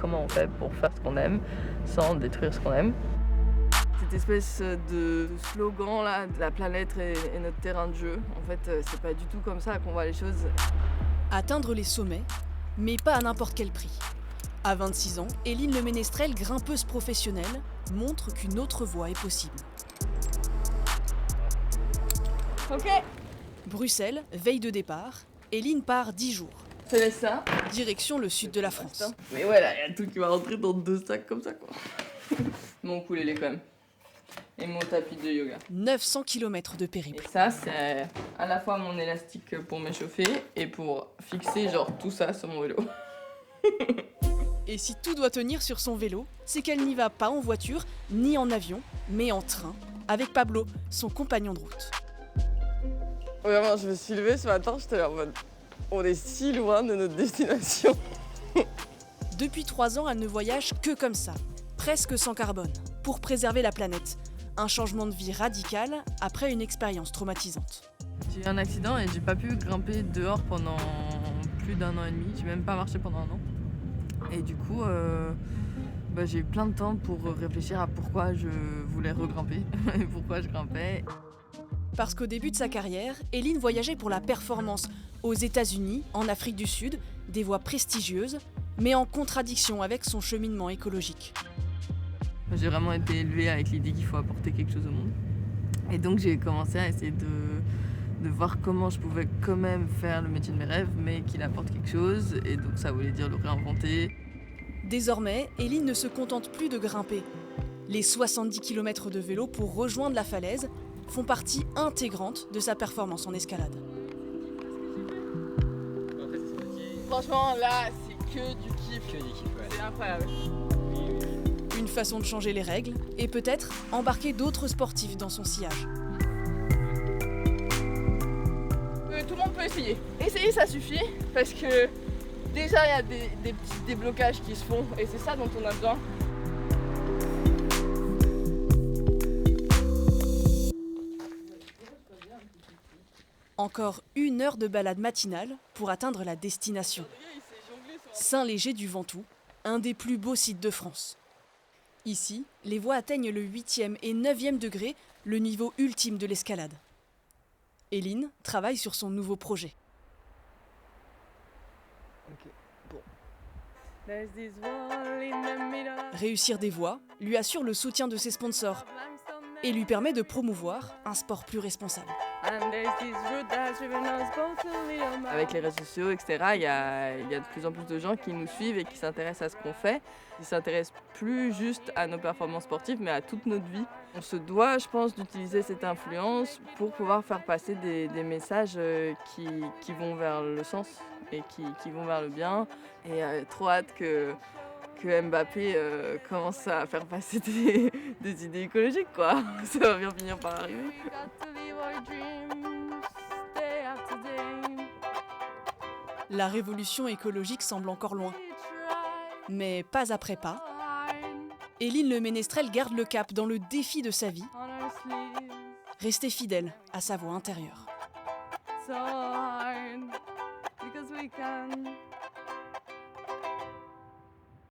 comment on fait pour faire ce qu'on aime sans détruire ce qu'on aime. Cette espèce de slogan là, de la planète est notre terrain de jeu, en fait c'est pas du tout comme ça qu'on voit les choses. Atteindre les sommets, mais pas à n'importe quel prix. À 26 ans, Éline Le Ménestrel, grimpeuse professionnelle, montre qu'une autre voie est possible. Ok. Bruxelles, veille de départ, Éline part 10 jours. Je te laisse ça. Direction le sud de la France. Mais ouais là, y a tout qui va rentrer dans 2 sacs comme ça quoi. Mon ukulélé quand même. Et mon tapis de yoga. 900 km de périple. Et ça, c'est à la fois mon élastique pour m'échauffer et pour fixer genre tout ça sur mon vélo. Et si tout doit tenir sur son vélo, c'est qu'elle n'y va pas en voiture, ni en avion, mais en train, avec Pablo, son compagnon de route. Vraiment, je me suis levée ce matin, j'étais là en mode on est si loin de notre destination. Depuis 3 ans, elle ne voyage que comme ça, presque sans carbone, pour préserver la planète. Un changement de vie radical après une expérience traumatisante. J'ai eu un accident et j'ai pas pu grimper dehors pendant plus d'1 an et demi. J'ai même pas marché pendant 1 an. Et du coup, j'ai eu plein de temps pour réfléchir à pourquoi je voulais regrimper et pourquoi je grimpais. Parce qu'au début de sa carrière, Éline voyageait pour la performance aux États-Unis, en Afrique du Sud, des voies prestigieuses, mais en contradiction avec son cheminement écologique. J'ai vraiment été élevée avec l'idée qu'il faut apporter quelque chose au monde. Et donc j'ai commencé à essayer de voir comment je pouvais quand même faire le métier de mes rêves, mais qu'il apporte quelque chose. Et donc ça voulait dire le réinventer. Désormais, Éline ne se contente plus de grimper. Les 70 km de vélo pour rejoindre la falaise font partie intégrante de sa performance en escalade. Franchement là, c'est que du kiff. Ouais. C'est incroyable. Une façon de changer les règles et peut-être embarquer d'autres sportifs dans son sillage. Tout le monde peut essayer. Essayer, ça suffit, parce que déjà, il y a des petits déblocages qui se font, et c'est ça dont on a besoin. Encore 1 heure de balade matinale pour atteindre la destination. Saint-Léger du Ventoux, un des plus beaux sites de France. Ici, les voies atteignent le 8e et 9e degré, le niveau ultime de l'escalade. Éline travaille sur son nouveau projet. Ok, bon. Réussir des voies lui assure le soutien de ses sponsors et lui permet de promouvoir un sport plus responsable. Avec les réseaux sociaux, etc., il y a de plus en plus de gens qui nous suivent et qui s'intéressent à ce qu'on fait. Ils s'intéressent plus juste à nos performances sportives, mais à toute notre vie. On se doit, je pense, d'utiliser cette influence pour pouvoir faire passer des messages qui vont vers le sens et qui vont vers le bien. Et trop hâte que Mbappé commence à faire passer des idées écologiques, quoi. Ça va bien finir par arriver. La révolution écologique semble encore loin. Mais pas après pas, Éline Le Ménestrel garde le cap dans le défi de sa vie, rester fidèle à sa voix intérieure. So hard, because we can